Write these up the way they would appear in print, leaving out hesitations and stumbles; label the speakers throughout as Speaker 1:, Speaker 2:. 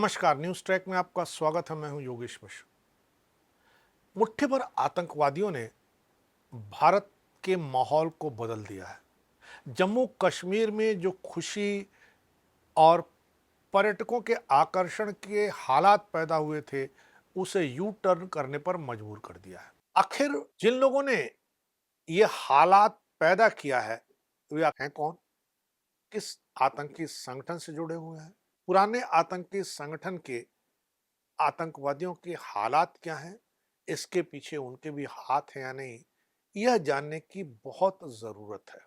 Speaker 1: नमस्कार, news track में आपका स्वागत है। मैं हूं योगेश मिश्र। मुट्ठी भर आतंकवादियों ने भारत के माहौल को बदल दिया है। जम्मू कश्मीर में जो खुशी और पर्यटकों के आकर्षण के हालात पैदा हुए थे, उसे यू टर्न करने पर मजबूर कर दिया है। आखिर जिन लोगों ने ये हालात पैदा किया है, वे हैं कौन? किस आतंकी संगठन से जुड़े हुए हैं? पुराने आतंकी संगठन के आतंकवादियों के हालात क्या हैं, इसके पीछे उनके भी हाथ हैं या नहीं, यह जानने की बहुत जरूरत है।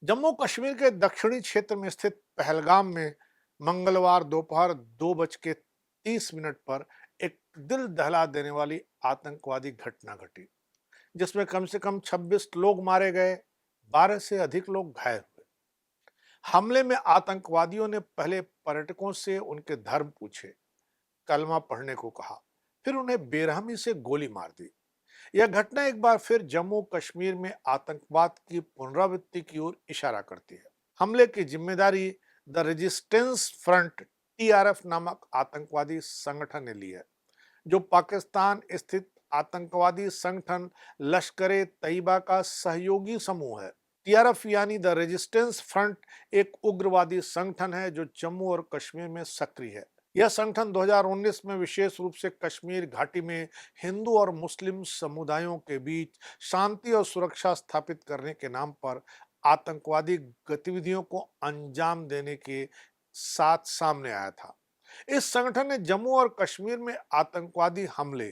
Speaker 1: जम्मू कश्मीर के दक्षिणी क्षेत्र में स्थित पहलगाम में मंगलवार दोपहर 2:30 पर एक दिल दहला देने वाली आतंकवादी घटना घटी, जिसमें कम से कम 26 लोग मारे गए, 12 से अधिक लोग घायल हुए। हमले में आतंकवादियों ने पहले पर्यटकों से उनके धर्म पूछे, कलमा पढ़ने को कहा, फिर उन्हें बेरहमी से गोली मार दी। यह घटना एक बार फिर जम्मू कश्मीर में आतंकवाद की पुनरावृत्ति की ओर इशारा करती है। हमले की जिम्मेदारी द रेजिस्टेंस फ्रंट टीआरएफ नामक आतंकवादी संगठन ने ली है, जो पाकिस्तान स्थित आतंकवादी संगठन लश्कर ए तैयबा का सहयोगी समूह है। टीआरएफ यानी द रेजिस्टेंस फ्रंट एक उग्रवादी संगठन है जो जम्मू और कश्मीर में सक्रिय है। यह संगठन 2019 में विशेष रूप से कश्मीर घाटी में हिंदू और मुस्लिम समुदायों के बीच शांति और सुरक्षा स्थापित करने के नाम पर आतंकवादी गतिविधियों को अंजाम देने के साथ सामने आया था। इस संगठन ने जम्मू और कश्मीर में आतंकवादी हमले,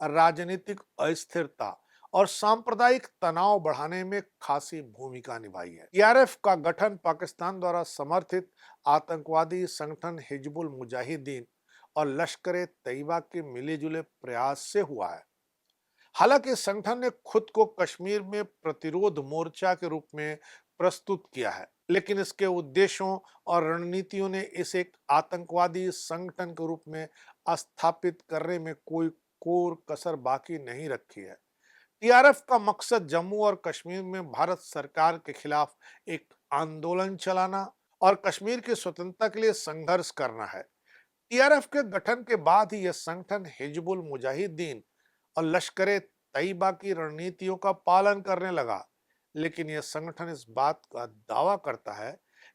Speaker 1: राजनीतिक अस्थिरता और सांप्रदायिक तनाव बढ़ाने में खासी भूमिका निभाई है। टीआरएफ का गठन पाकिस्तान द्वारा समर्थित आतंकवादी संगठन हिजबुल मुजाहिदीन और लश्कर ए तैयबा के मिले जुले प्रयास से हुआ है। हालांकि संगठन ने खुद को कश्मीर में प्रतिरोध मोर्चा के रूप में प्रस्तुत किया है, लेकिन इसके उद्देश्यों और रणनीतियों ने इसे एक आतंकवादी संगठन के रूप में स्थापित करने में कोई कोर कसर बाकी नहीं रखी है। टीआरएफ का मकसद जम्मू और कश्मीर में भारत सरकार के खिलाफ एक आंदोलन चलाना और कश्मीर की स्वतंत्रता के लिए संघर्ष करना है। टीआरएफ के गठन के बाद ही यह संगठन हिजबुल मुजाहिदीन और लश्कर ए तैयबा की रणनीतियों का पालन करने लगा, लेकिन यह संगठन इस बात का दावा करता है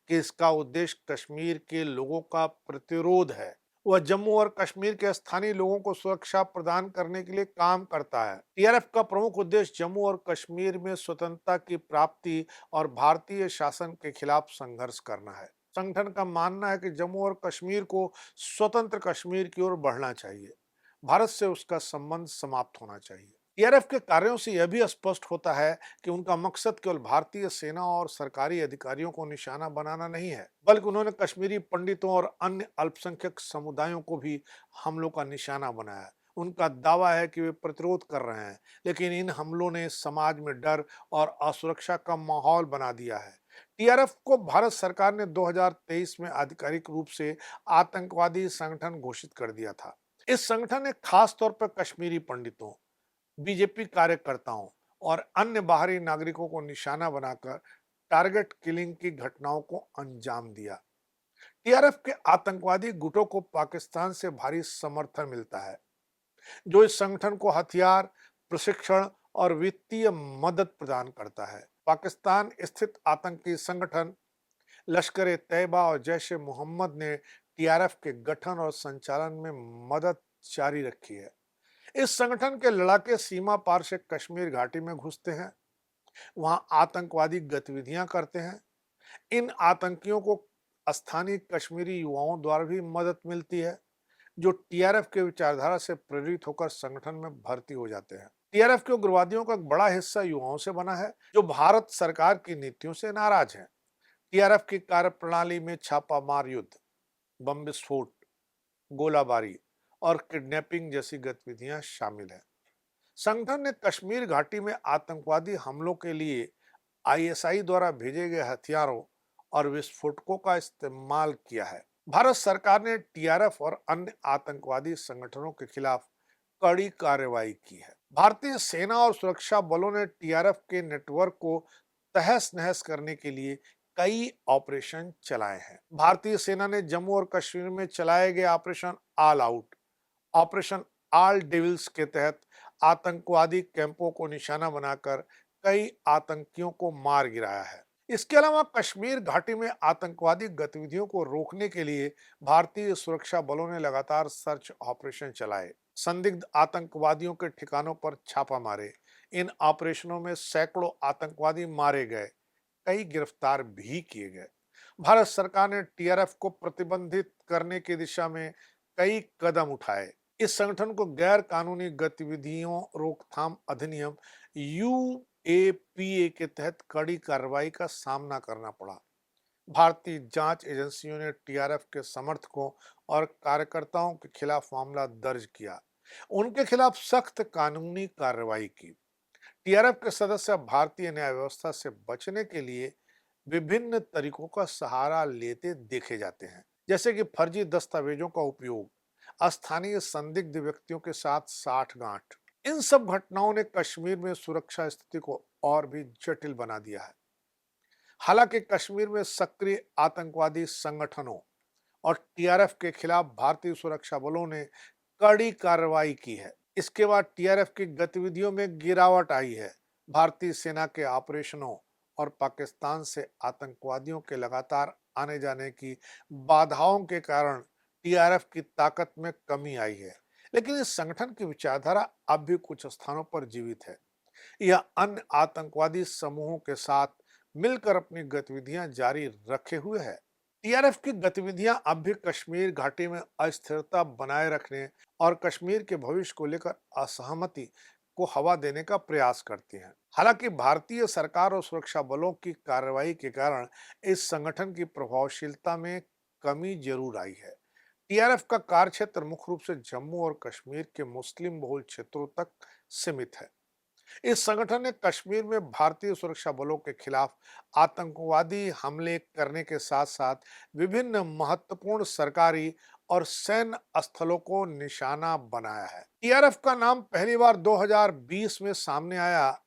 Speaker 1: कि इसका उद्देश्य कश्मीर के लोगों का प्रतिरोध है। वह जम्मू और कश्मीर के स्थानीय लोगों को सुरक्षा प्रदान करने के लिए काम करता है। टीआरएफ का प्रमुख उद्देश्य जम्मू और कश्मीर में स्वतंत्रता की प्राप्ति और भारतीय शासन के खिलाफ संघर्ष करना है। संगठन का मानना है कि जम्मू और कश्मीर को स्वतंत्र कश्मीर की ओर बढ़ना चाहिए, भारत से उसका संबंध समाप्त होना चाहिए। टीआरएफ के कार्यों से यह भी स्पष्ट होता है कि उनका मकसद केवल भारतीय सेना और सरकारी अधिकारियों को निशाना बनाना नहीं है, बल्कि उन्होंने कश्मीरी पंडितों और अन्य अल्पसंख्यक समुदायों को भी हमलों का निशाना बनाया है। उनका दावा है कि वे प्रतिरोध कर रहे हैं, लेकिन इन हमलों ने समाज में डर और असुरक्षा का माहौल बना दिया है। टीआरएफ को भारत सरकार ने 2023 में आधिकारिक रूप से आतंकवादी संगठन घोषित कर दिया था। इस संगठन ने खास तौर पर कश्मीरी पंडितों, बीजेपी कार्यकर्ताओं और अन्य बाहरी नागरिकों को निशाना बनाकर टारगेट किलिंग की घटनाओं को अंजाम दिया। टीआरएफ के आतंकवादी गुटों को पाकिस्तान से भारी समर्थन मिलता है, जो इस संगठन को हथियार, प्रशिक्षण और वित्तीय मदद प्रदान करता है। पाकिस्तान स्थित आतंकी संगठन लश्कर ए तैयबा और जैश ए मोहम्मद ने टीआरएफ के गठन और संचालन में मदद जारी रखी है। इस संगठन के लड़ाके सीमा पार से कश्मीर घाटी में घुसते हैं, वहां आतंकवादी गतिविधियां करते हैं। इन आतंकियों को स्थानीय कश्मीरी युवाओं द्वारा भी मदद मिलती है, जो टीआरएफ के विचारधारा से प्रेरित होकर संगठन में भर्ती हो जाते हैं। टीआरएफ के उग्रवादियों का एक बड़ा हिस्सा युवाओं से बना है, जो भारत सरकार की नीतियों से नाराज हैं। टीआरएफ की कार्यप्रणाली में छापामार युद्ध, बम विस्फोट, गोलाबारी और किडनैपिंग जैसी गतिविधियां शामिल हैं। संगठन ने कश्मीर घाटी में आतंकवादी हमलों के लिए आईएसआई द्वारा भेजे गए हथियारों और विस्फोटकों का इस्तेमाल किया है। भारत सरकार ने टीआरएफ और अन्य आतंकवादी संगठनों के खिलाफ कड़ी कार्रवाई की है। भारतीय सेना और सुरक्षा बलों ने टीआरएफ के नेटवर्क को तहस नहस करने के लिए कई ऑपरेशन चलाए हैं। भारतीय सेना ने जम्मू और कश्मीर में चलाए गए operation all out, operation all devils के तहत आतंकवादी कैंपों को निशाना बनाकर कई आतंकियों को मार गिराया है। इसके अलावा कश्मीर घाटी में आतंकवादी गतिविधियों को रोकने के लिए भारतीय सुरक्षा बलों ने लगातार सर्च ऑपरेशन चलाए, संदिग्ध आतंकवादियों के ठिकानों पर छापा मारे। इन ऑपरेशनों में सैकड़ों आतंकवादी मारे गए, कई गिरफ्तार भी किए गए। भारत सरकार ने टीआरएफ को प्रतिबंधित करने की दिशा में कई कदम उठाए। इस संगठन को गैर कानूनी गतिविधियों रोकथाम अधिनियम यूएपीए के तहत कड़ी कार्रवाई का सामना करना पड़ा। भारतीय जांच एजेंसियों ने टीआरएफ के समर्थकों और कार्यकर्ताओं के खिलाफ मामला दर्ज किया, उनके खिलाफ सख्त कानूनी कार्रवाई की। टीआरएफ के सदस्य भारतीय न्याय व्यवस्था से बचने के लिए विभिन्न तरीकों का सहारा लेते देखे जाते हैं, जैसे कि फर्जी दस्तावेजों का उपयोग, स्थानीय संदिग्ध व्यक्तियों के साथ साठगांठ। इन सब घटनाओं ने कश्मीर में सुरक्षा स्थिति को और भी जटिल बना दिया है। हालांकि कश्मीर में सक्रिय आतंकवादी संगठनों और टीआरएफ के खिलाफ भारतीय सुरक्षा बलों ने कड़ी कार्रवाई की है। इसके बाद टीआरएफ की गतिविधियों में गिरावट आई है। भारतीय सेना के ऑपरेशनों और पाकिस्तान से आतंकवादियों के लगातार आने जाने की बाधाओं के कारण टीआरएफ की ताकत में कमी आई है, लेकिन इस संगठन की विचारधारा अब भी कुछ स्थानों पर जीवित है। यह अन्य आतंकवादी समूहों के साथ मिलकर अपनी गतिविधियां जारी रखे हुए है। टीआरएफ की गतिविधियां अब भी कश्मीर घाटी में अस्थिरता बनाए रखने और कश्मीर के भविष्य को लेकर असहमति को हवा देने का प्रयास करती हैं। हालांकि भारतीय सरकार और सुरक्षा बलों की कार्रवाई के कारण इस संगठन की प्रभावशीलता में कमी जरूर आई है। टीआरएफ का कार्यक्षेत्र मुख्य रूप से जम्मू और कश्मीर के मुस्लिम बहुल क्षेत्रों तक सीमित है। इस संगठन ने कश्मीर में भारतीय सुरक्षा बलों के खिलाफ आतंकवादी हमले करने के साथ साथ विभिन्न महत्वपूर्ण सरकारी और सैन्य स्थलों को निशाना बनाया है। टीआरएफ का नाम पहली बार 2020 में सामने आया,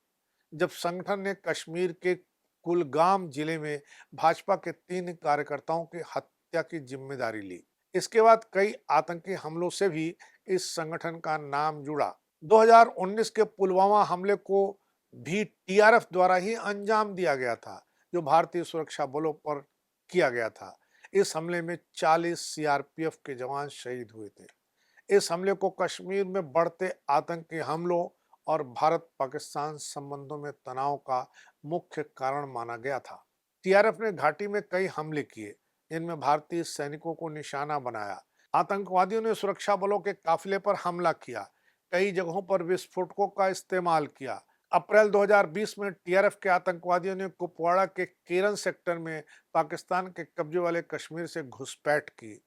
Speaker 1: जब संगठन ने कश्मीर के कुलगाम जिले में भाजपा के 3 कार्यकर्ताओं की हत्या की जिम्मेदारी ली। इसके बाद कई आतंकी हमलों से भी इस संगठन का नाम जुड़ा। 2019 के पुलवामा हमले को भी टीआरएफ द्वारा ही अंजाम दिया गया था, जो भारतीय सुरक्षा बलों पर किया गया था। इस हमले में 40 सीआरपीएफ के जवान शहीद हुए थे। इस हमले को कश्मीर में बढ़ते आतंकी हमलों और भारत पाकिस्तान संबंधों में तनाव का मुख्य कारण माना गया था। टीआरएफ ने घाटी में कई हमले किए, जिनमें भारतीय सैनिकों को निशाना बनाया। आतंकवादियों ने सुरक्षा बलों के काफिले पर हमला किया, कई जगहों पर विस्फोटकों का इस्तेमाल किया। अप्रैल 2020 में टीआरएफ के आतंकवादियों ने कुपवाड़ा के केरन सेक्टर में पाकिस्तान के कब्जे वाले कश्मीर से घुसपैठ की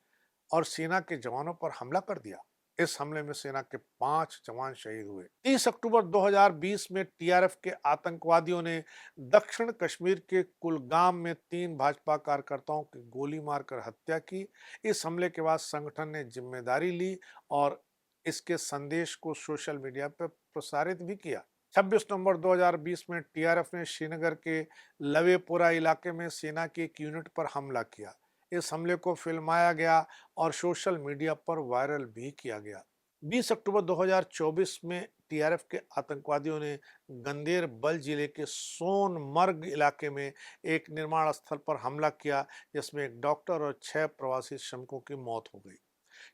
Speaker 1: और सेना के जवानों पर हमला कर दिया। इस हमले में सेना के 5 जवान शहीद हुए। 30 अक्टूबर 2020 में टीआरएफ के आतंकवादियों ने दक्षिण कश्मीर के कुलगाम में 3 भाजपा कार्यकर्ताओं की गोली मारकर हत्या की। इस हमले के बाद संगठन ने जिम्मेदारी ली और इसके संदेश को सोशल मीडिया पर प्रसारित भी किया। 26 नवंबर 2020 में टीआरएफ ने श्रीनगर के लवेपुरा इलाके में सेना की एक यूनिट पर हमला किया। इस हमले को फिल्माया गया और सोशल मीडिया पर वायरल भी किया गया। 20 अक्टूबर 2024 में टीआरएफ के आतंकवादियों ने गंदेरबल जिले के सोनमर्ग इलाके में एक निर्माण स्थल पर हमला किया, जिसमें एक डॉक्टर और 6 प्रवासी श्रमिकों की मौत हो गई।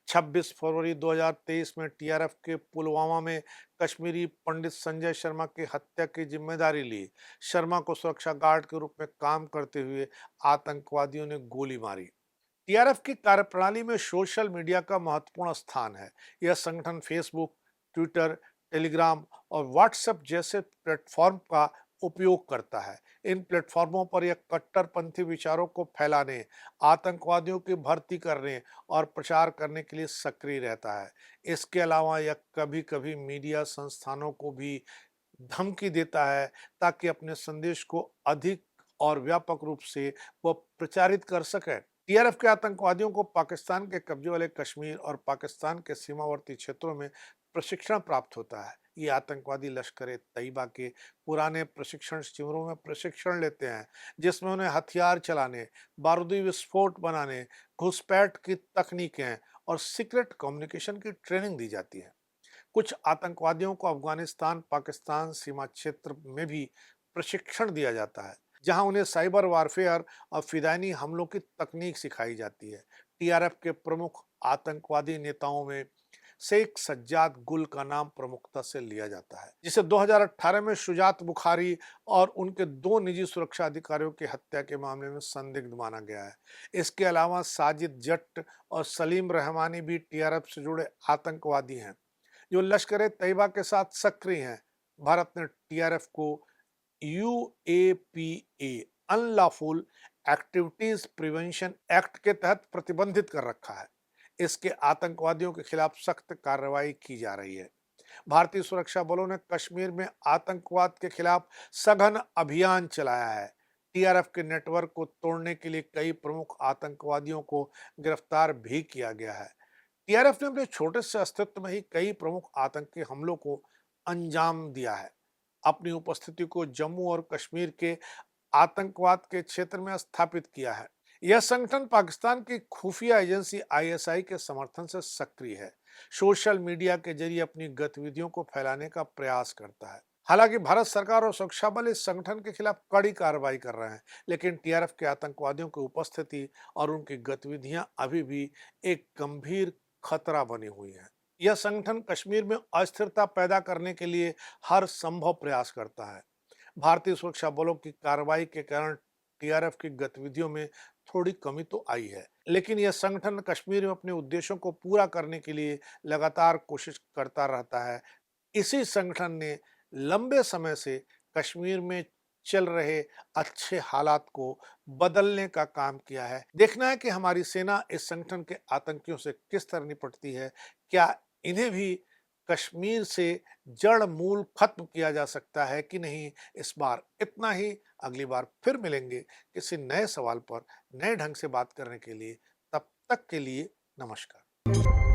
Speaker 1: 26 फरवरी 2023 में टीआरएफ के पुलवामा में कश्मीरी पंडित संजय शर्मा की हत्या की जिम्मेदारी ली। शर्मा को सुरक्षा गार्ड के रूप में काम करते हुए आतंकवादियों ने गोली मारी। टीआरएफ की कार्यप्रणाली में सोशल मीडिया का महत्वपूर्ण स्थान है। यह संगठन फेसबुक, ट्विटर, टेलीग्राम और व्हाट्सएप जैसे प्लेटफॉर्म का उपयोग करता है। इन प्लेटफॉर्मों पर यह कट्टरपंथी विचारों को फैलाने, आतंकवादियों की भर्ती करने और प्रचार करने के लिए सक्रिय रहता है। इसके अलावा यह कभी कभी मीडिया संस्थानों को भी धमकी देता है, ताकि अपने संदेश को अधिक और व्यापक रूप से वह प्रचारित कर सके। टीआरएफ के आतंकवादियों को पाकिस्तान के कब्जे वाले कश्मीर और पाकिस्तान के सीमावर्ती क्षेत्रों में प्रशिक्षण प्राप्त होता है। ये आतंकवादी लश्कर तैयबा के पुराने प्रशिक्षण शिविरों में प्रशिक्षण लेते हैं, जिसमें उन्हें हथियार चलाने, बारूदी विस्फोट बनाने, घुसपैठ की तकनीकें और सीक्रेट कम्युनिकेशन की ट्रेनिंग दी जाती है। कुछ आतंकवादियों को अफगानिस्तान पाकिस्तान सीमा क्षेत्र में भी प्रशिक्षण दिया जाता है, जहां उन्हें साइबर वारफेयर और फिदायनी हमलों की तकनीक सिखाई जाती है। टीआरएफ के प्रमुख आतंकवादी नेताओं में शेख सज्जाद गुल का नाम प्रमुखता से लिया जाता है, जिसे 2018 में शुजात बुखारी और उनके दो निजी सुरक्षा अधिकारियों की हत्या के मामले में संदिग्ध माना गया है। इसके अलावा साजिद जट्ट और सलीम रहमानी भी टीआरएफ से जुड़े आतंकवादी हैं, जो लश्कर तैयबा के साथ सक्रिय हैं। भारत ने टीआरएफ को UAPA unlawful activities prevention act के तहत प्रतिबंधित कर रखा है। इसके आतंकवादियों के खिलाफ सख्त कार्रवाई की जा रही है। भारतीय सुरक्षा बलों ने कश्मीर में आतंकवाद के खिलाफ सघन अभियान चलाया है। टीआरएफ के नेटवर्क को तोड़ने के लिए कई प्रमुख आतंकवादियों को गिरफ्तार भी किया गया है। टीआरएफ ने अपने छोटे से अस्तित्व में ही कई प्रमुख आतंकी हमलों को अंजाम दिया है। अपनी उपस्थिति को जम्मू और कश्मीर के आतंकवाद के क्षेत्र में स्थापित किया है। यह संगठन पाकिस्तान की खुफिया एजेंसी आईएसआई के समर्थन से सक्रिय है। सोशल मीडिया के जरिए अपनी गतिविधियों को फैलाने का प्रयास करता है। हालांकि भारत सरकार और सुरक्षा बल इस संगठन के खिलाफ कड़ी कार्रवाई कर रहे हैं, लेकिन टीआरएफ के आतंकवादियों की उपस्थिति और उनकी गतिविधियां अभी भी एक गंभीर खतरा बनी हुई है। यह संगठन कश्मीर में अस्थिरता पैदा करने के लिए हर संभव प्रयास करता है। भारतीय सुरक्षा बलों की कार्रवाई के कारण टीआरएफ की गतिविधियों में थोड़ी कमी तो आई है, लेकिन यह संगठन कश्मीर में अपने उद्देश्यों को पूरा करने के लिए लगातार कोशिश करता रहता है। इसी संगठन ने लंबे समय से कश्मीर में चल रहे अच्छे हालात को बदलने का काम किया है। देखना है कि हमारी सेना इस संगठन के आतंकियों से किस तरह निपटती है। क्या इन्हें भी कश्मीर से जड़ मूल खत्म किया जा सकता है कि नहीं। इस बार इतना ही। अगली बार फिर मिलेंगे किसी नए सवाल पर नए ढंग से बात करने के लिए। तब तक के लिए नमस्कार।